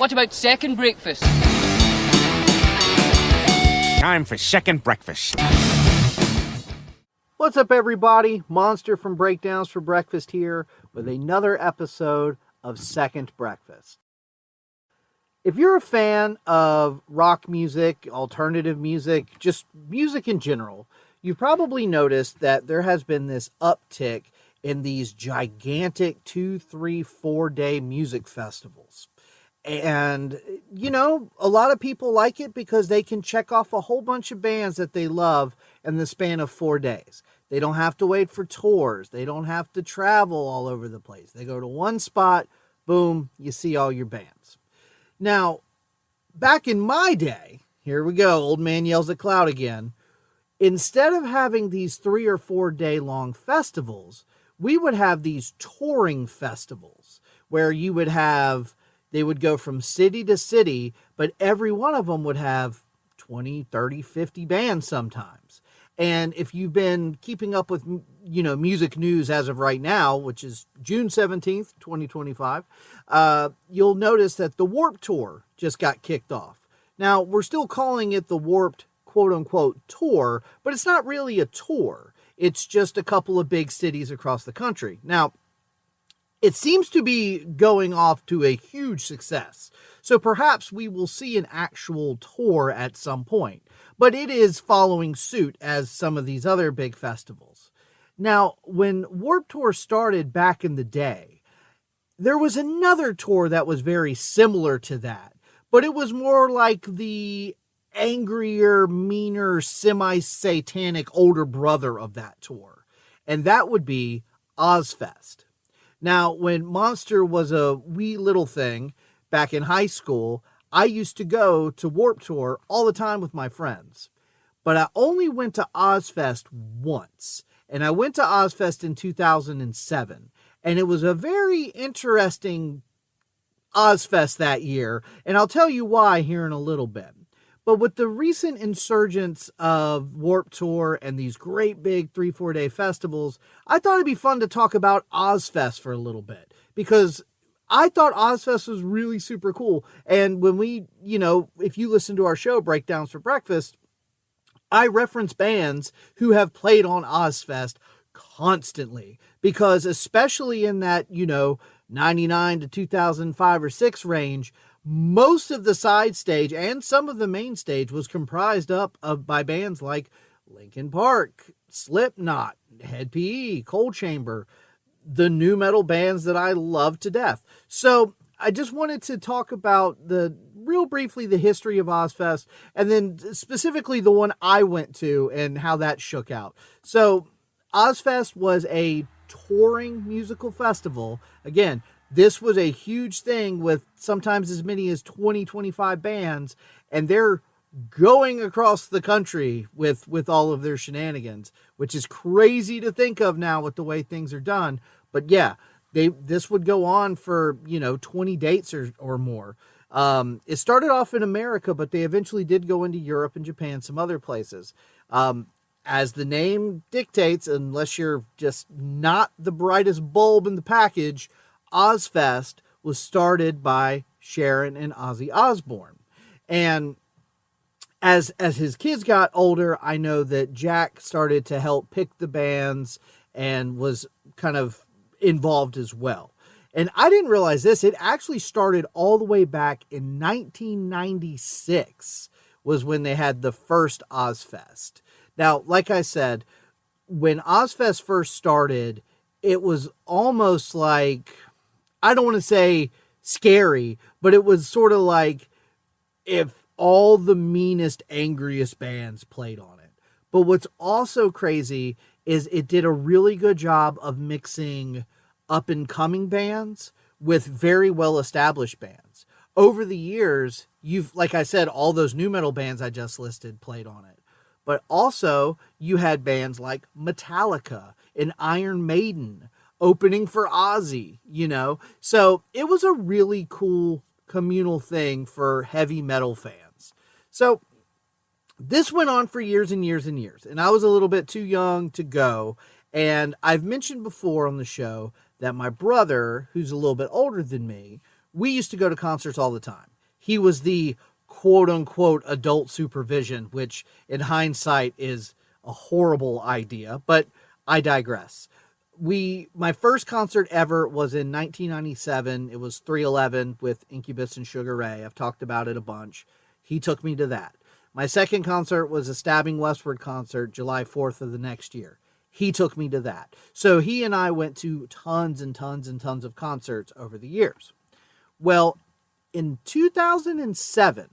what about second breakfast? Time for second breakfast. What's up, everybody? Monster from Breakdowns for Breakfast here with another episode of Second Breakfast. If you're a fan of rock music, alternative music, just music in general, you've probably noticed that there has been this uptick in these gigantic 2, 3, 4-day music festivals. And, you know, a lot of people like it because they can check off a whole bunch of bands that they love in the span of 4 days. They don't have to wait for tours. They don't have to travel all over the place. They go to one spot, boom, you see all your bands. Now, back in my day, here we go, old man yells at cloud again. Instead of having these 3 or 4 day long festivals, we would have these touring festivals where you would have, they would go from city to city, but every one of them would have 20, 30, 50 bands sometimes. And if you've been keeping up with, you know, music news as of right now, which is June 17th, 2025, you'll notice that the Warped Tour just got kicked off. Now, we're still calling it the Warped quote-unquote tour, but it's not really a tour. It's just a couple of big cities across the country. Now, it seems to be going off to a huge success. So perhaps we will see an actual tour at some point. But it is following suit as some of these other big festivals. Now, when Warped Tour started back in the day, there was another tour that was very similar to that. But it was more like the angrier, meaner, semi-satanic older brother of that tour. And that would be OzzFest. Now, when Monster was a wee little thing back in high school, I used to go to Warped Tour all the time with my friends. But I only went to OzzFest once. And I went to OzzFest in 2007. And it was a very interesting OzzFest that year. And I'll tell you why here in a little bit. But with the recent insurgence of Warped Tour and these great big 3-4 day festivals, I thought it'd be fun to talk about OzzFest for a little bit. Because I thought OzzFest was really super cool. And when we, you know, if you listen to our show, Breakdowns for Breakfast, I reference bands who have played on OzzFest constantly. Because especially in that, you know, 99 to 2005 or 6 range, most of the side stage and some of the main stage was comprised by bands like Linkin Park, Slipknot, Head PE, Cold Chamber, the new metal bands that I love to death. So I just wanted to talk about real briefly the history of OzzFest, and then specifically the one I went to and how that shook out. So OzzFest was a touring musical festival. Again, this was a huge thing with sometimes as many as 20, 25 bands, and they're going across the country with all of their shenanigans, which is crazy to think of now with the way things are done. But yeah, this would go on for, you know, 20 dates or more. It started off in America, but they eventually did go into Europe and Japan, some other places. As the name dictates, unless you're just not the brightest bulb in the package, OzzFest was started by Sharon and Ozzy Osbourne. And as his kids got older, I know that Jack started to help pick the bands and was kind of involved as well. And I didn't realize this. It actually started all the way back in 1996 was when they had the first OzzFest. Now, like I said, when OzzFest first started, it was almost like, I don't want to say scary, but it was sort of like if all the meanest, angriest bands played on it. But what's also crazy is it did a really good job of mixing up-and-coming bands with very well-established bands. Over the years, like I said, all those new metal bands I just listed played on it. But also, you had bands like Metallica and Iron Maiden opening for Ozzy, you know. So it was a really cool communal thing for heavy metal fans. So this went on for years and years and years. And I was a little bit too young to go. And I've mentioned before on the show that my brother, who's a little bit older than me, we used to go to concerts all the time. he was the quote unquote adult supervision, which in hindsight is a horrible idea, but I digress. My first concert ever was in 1997. It was 311 with Incubus and Sugar Ray. I've talked about it a bunch. He took me to that. My second concert was a Stabbing Westward concert, July 4th of the next year. He took me to that. So he and I went to tons and tons and tons of concerts over the years. Well, in 2007,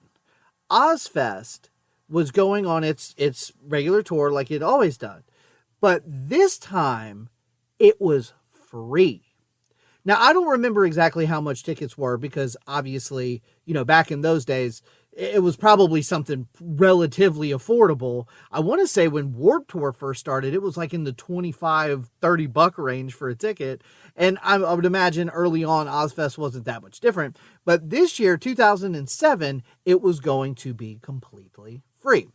OzzFest was going on its regular tour like it always done. But this time, it was free. Now, I don't remember exactly how much tickets were because obviously, back in those days, it was probably something relatively affordable. I want to say when Warped Tour first started, it was like in the $25-$30 range for a ticket. And I would imagine early on, OzzFest wasn't that much different. But this year, 2007, it was going to be completely free.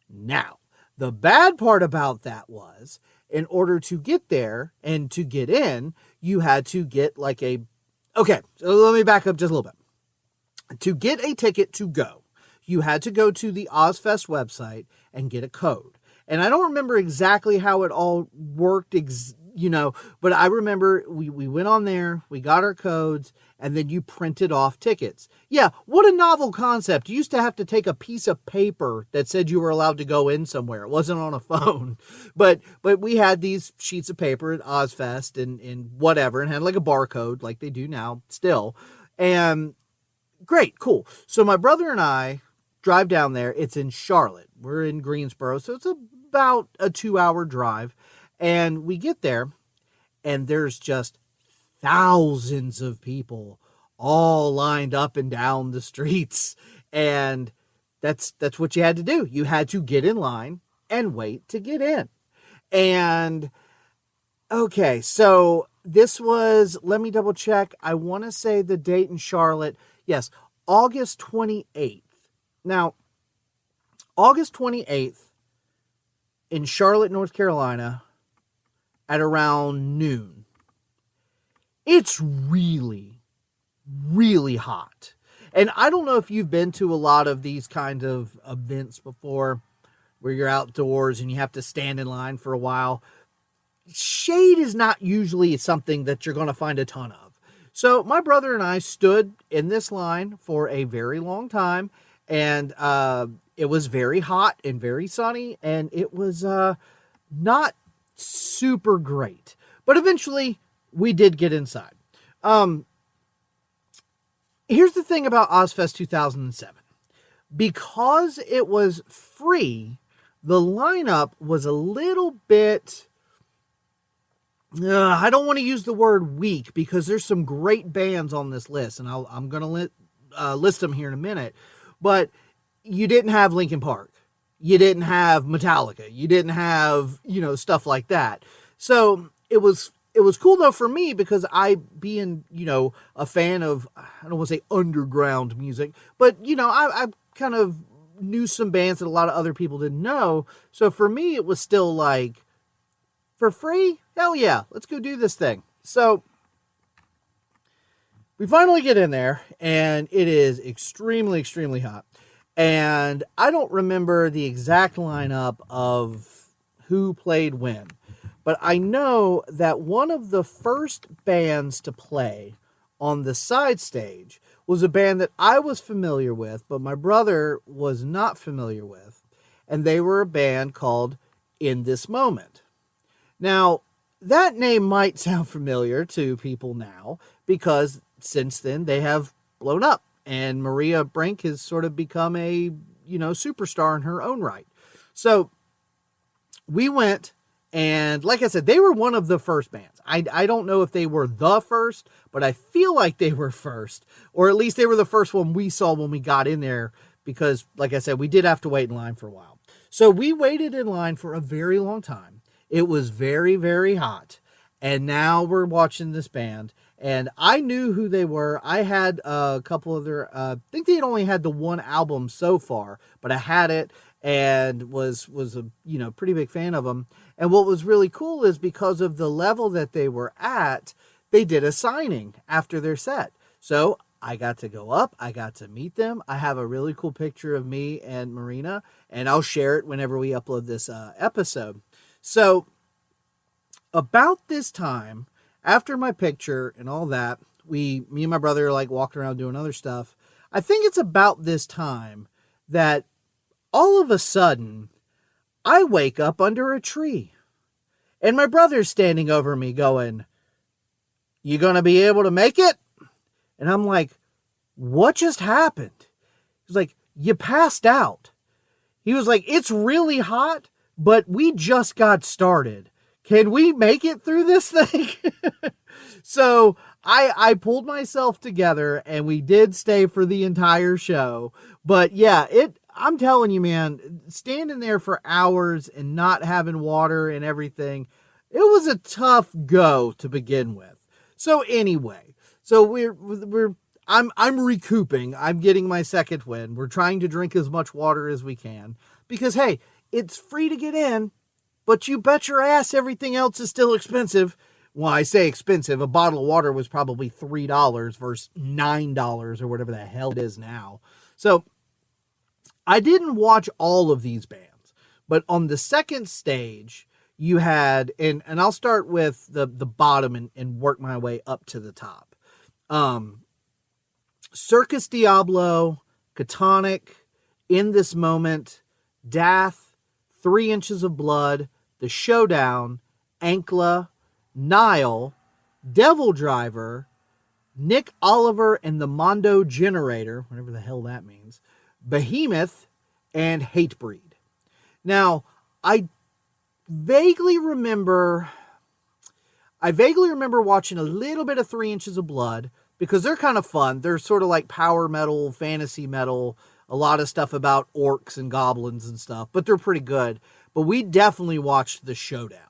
Now, the bad part about that was, in order to get there and to get in, you had to get okay, so let me back up just a little bit. To get a ticket to go, you had to go to the OzzFest website and get a code. And I don't remember exactly how it all worked, but I remember we went on there, we got our codes, and then you printed off tickets. Yeah, what a novel concept. You used to have to take a piece of paper that said you were allowed to go in somewhere. It wasn't on a phone. But we had these sheets of paper at OzzFest and whatever, and had like a barcode like they do now still. And great, cool. So my brother and I drive down there. It's in Charlotte. We're in Greensboro, so it's about a 2-hour drive. And we get there, and there's just thousands of people all lined up and down the streets. And that's what you had to do. You had to get in line and wait to get in. And okay, so this was, let me double check. I want to say the date in Charlotte. Yes, August 28th. Now, August 28th in Charlotte, North Carolina at around noon. It's really, really hot. And I don't know if you've been to a lot of these kind of events before where you're outdoors and you have to stand in line for a while. Shade is not usually something that you're going to find a ton of. So my brother and I stood in this line for a very long time, and it was very hot and very sunny, and it was not super great. But eventually, we did get inside. Here's the thing about OzzFest 2007. Because it was free, the lineup was a little bit... I don't want to use the word weak because there's some great bands on this list, and I'm going to list them here in a minute. But you didn't have Linkin Park. You didn't have Metallica. You didn't have, stuff like that. So it was cool, though, for me because I, being, a fan of, I don't want to say underground music, but, I kind of knew some bands that a lot of other people didn't know. So for me, it was still like, for free? Hell yeah, let's go do this thing. So we finally get in there, and it is extremely, extremely hot. And I don't remember the exact lineup of who played when, but I know that one of the first bands to play on the side stage was a band that I was familiar with, but my brother was not familiar with, and they were a band called In This Moment. Now, that name might sound familiar to people now because since then they have blown up, and Maria Brink has sort of become a, superstar in her own right. So we went, and like I said, they were one of the first bands. I don't know if they were the first, but I feel like they were first, or at least they were the first one we saw when we got in there because, like I said, we did have to wait in line for a while. So we waited in line for a very long time. It was very, very hot. And now we're watching this band. And I knew who they were. I had a couple of their... I think they had only had the one album so far. But I had it and was a pretty big fan of them. And what was really cool is because of the level that they were at, they did a signing after their set. So I got to go up. I got to meet them. I have a really cool picture of me and Marina, and I'll share it whenever we upload this episode. So about this time, after my picture and all that, me and my brother like walked around doing other stuff. I think it's about this time that all of a sudden I wake up under a tree and my brother's standing over me going, "You going to be able to make it?" And I'm like, "What just happened?" He's like, "You passed out." He was like, "It's really hot, but we just got started. Can we make it through this thing?" So I pulled myself together and we did stay for the entire show. But yeah, I'm telling you, man, standing there for hours and not having water and everything, it was a tough go to begin with. So anyway, I'm recouping. I'm getting my second win. We're trying to drink as much water as we can because, hey, it's free to get in, but you bet your ass everything else is still expensive. Well, I say expensive. A bottle of water was probably $3 versus $9 or whatever the hell it is now. So I didn't watch all of these bands, but on the second stage, you had, and I'll start with the bottom and work my way up to the top. Circus Diablo, Catonic, In This Moment, Dath, 3 Inches of Blood, The Showdown, Ankla, Nile, Devil Driver, Nick Oliver and the Mondo Generator, whatever the hell that means, Behemoth, and Hatebreed. Now, I vaguely remember watching a little bit of 3 Inches of Blood because they're kind of fun. They're sort of like power metal, fantasy metal, a lot of stuff about orcs and goblins and stuff, but they're pretty good. But we definitely watched The Showdown.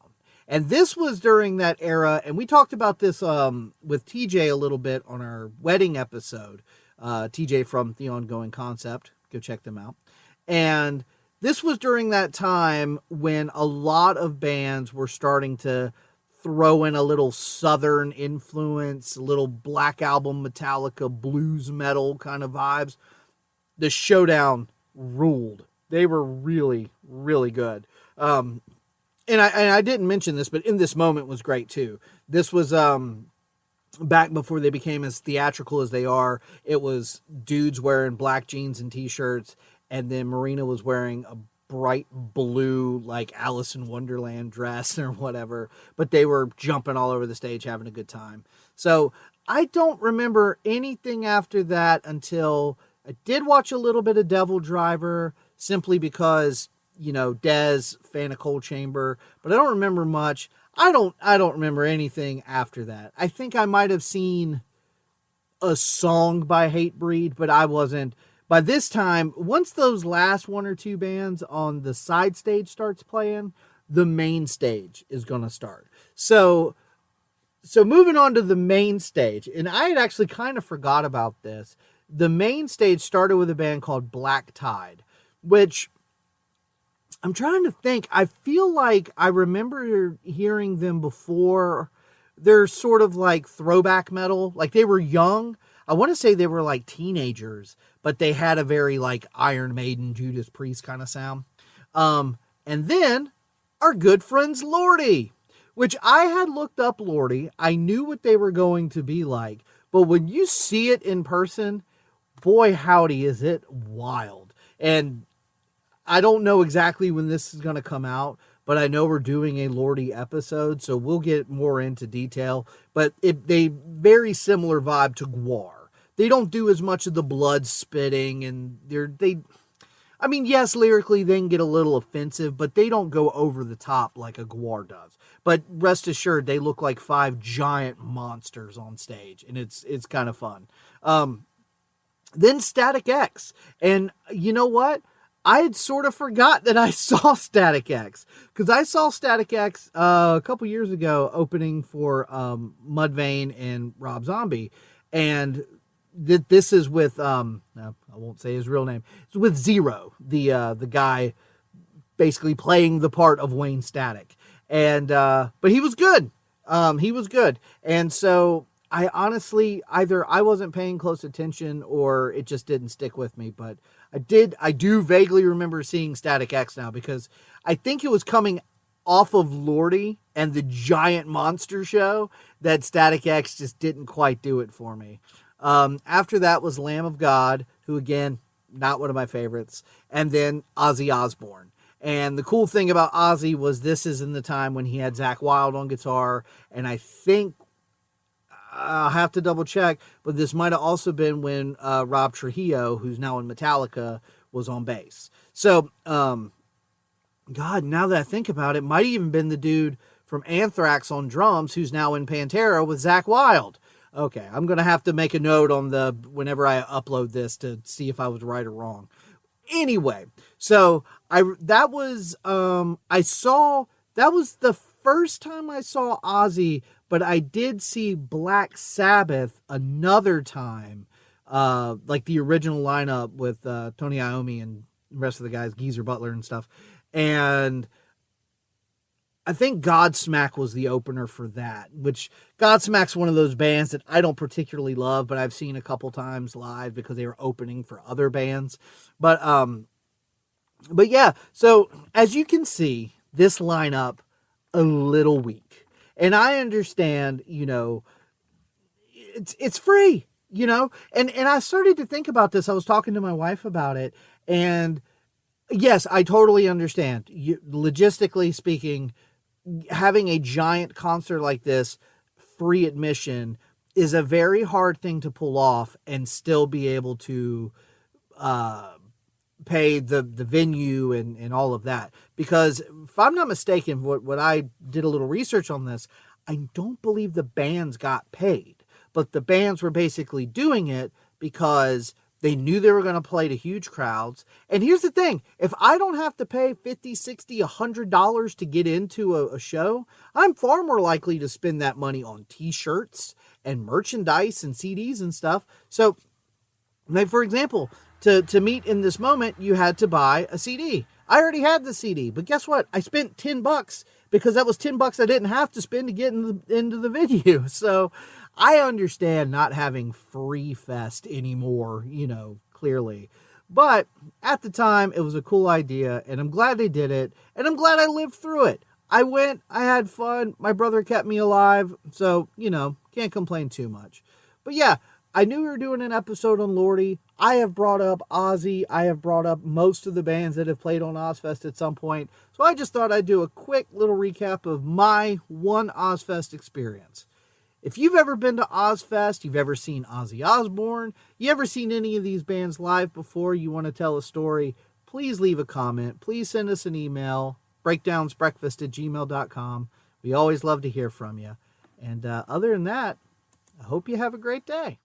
And this was during that era, and we talked about this with TJ a little bit on our wedding episode. TJ from The Ongoing Concept. Go check them out. And this was during that time when a lot of bands were starting to throw in a little Southern influence, a little Black Album, Metallica, blues metal kind of vibes. The Showdown ruled. They were really, really good. And I didn't mention this, but In This Moment was great too. This was back before they became as theatrical as they are. It was dudes wearing black jeans and t-shirts, and then Marina was wearing a bright blue, like Alice in Wonderland dress or whatever, but they were jumping all over the stage, having a good time. So I don't remember anything after that until I did watch a little bit of Devil Driver, simply because, you know, Dez, fan of Cold Chamber, but I don't remember much. I don't remember anything after that. I think I might have seen a song by Hatebreed, but I wasn't. By this time, once those last 1 or 2 bands on the side stage starts playing, the main stage is going to start. So moving on to the main stage, and I had actually kind of forgot about this. The main stage started with a band called Black Tide, which I'm trying to think. I feel like I remember hearing them before. They're sort of like throwback metal. Like they were young. I want to say they were like teenagers, but they had a very like Iron Maiden, Judas Priest kind of sound. And then our good friends Lordi, which I had looked up Lordi. I knew what they were going to be like, but when you see it in person, boy howdy is it wild. And I don't know exactly when this is going to come out, but I know we're doing a Lordi episode, so we'll get more into detail. But they very similar vibe to Gwar. They don't do as much of the blood spitting, and I mean, yes, lyrically they can get a little offensive, but they don't go over the top like a Gwar does. But rest assured, they look like 5 giant monsters on stage, and it's kind of fun. Then Static X, and you know what? I had sort of forgot that I saw Static X, because I saw Static X a couple years ago opening for Mudvayne and Rob Zombie, and this is with no, I won't say his real name. It's with Zero, the guy basically playing the part of Wayne Static, and but he was good. He was good, and so I honestly, either I wasn't paying close attention or it just didn't stick with me. But I do vaguely remember seeing Static X now, because I think it was coming off of Lordi and the giant monster show that Static X just didn't quite do it for me. After that was Lamb of God, who again, not one of my favorites. And then Ozzy Osbourne. And the cool thing about Ozzy was this is in the time when he had Zakk Wylde on guitar. And I think, I'll have to double check, but this might have also been when Rob Trujillo, who's now in Metallica, was on bass. So, God, now that I think about it, might have even been the dude from Anthrax on drums, who's now in Pantera with Zakk Wylde. Okay, I'm going to have to make a note on whenever I upload this to see if I was right or wrong. Anyway, so that was the first time I saw Ozzy, but I did see Black Sabbath another time, like the original lineup with Tony Iommi and the rest of the guys, Geezer Butler and stuff. And I think Godsmack was the opener for that, which Godsmack's one of those bands that I don't particularly love, but I've seen a couple times live because they were opening for other bands. But yeah, so as you can see, this lineup a little weak. And I understand, it's free, and I started to think about this. I was talking to my wife about it, and yes, I totally understand. Logistically speaking, having a giant concert like this, free admission, is a very hard thing to pull off and still be able to pay the venue and all of that. Because if I'm not mistaken, what I did a little research on this, I don't believe the bands got paid, but the bands were basically doing it because they knew they were going to play to huge crowds. And here's the thing, if I don't have to pay $50, $60, $100 to get into a show, I'm far more likely to spend that money on t-shirts and merchandise and CDs and stuff. So, like, for example, to meet in this moment, you had to buy a CD. I already had the CD, but guess what? I spent $10 because that was $10 I didn't have to spend to get into the venue. So I understand not having Free Fest anymore, clearly. But at the time, it was a cool idea, and I'm glad they did it, and I'm glad I lived through it. I went, I had fun, my brother kept me alive, so, can't complain too much. But yeah, I knew we were doing an episode on Lordi. I have brought up Ozzy. I have brought up most of the bands that have played on OzzFest at some point. So I just thought I'd do a quick little recap of my one OzzFest experience. If you've ever been to OzzFest, you've ever seen Ozzy Osbourne, you ever seen any of these bands live before, you want to tell a story, please leave a comment. Please send us an email, breakdownsbreakfast@gmail.com. We always love to hear from you. And other than that, I hope you have a great day.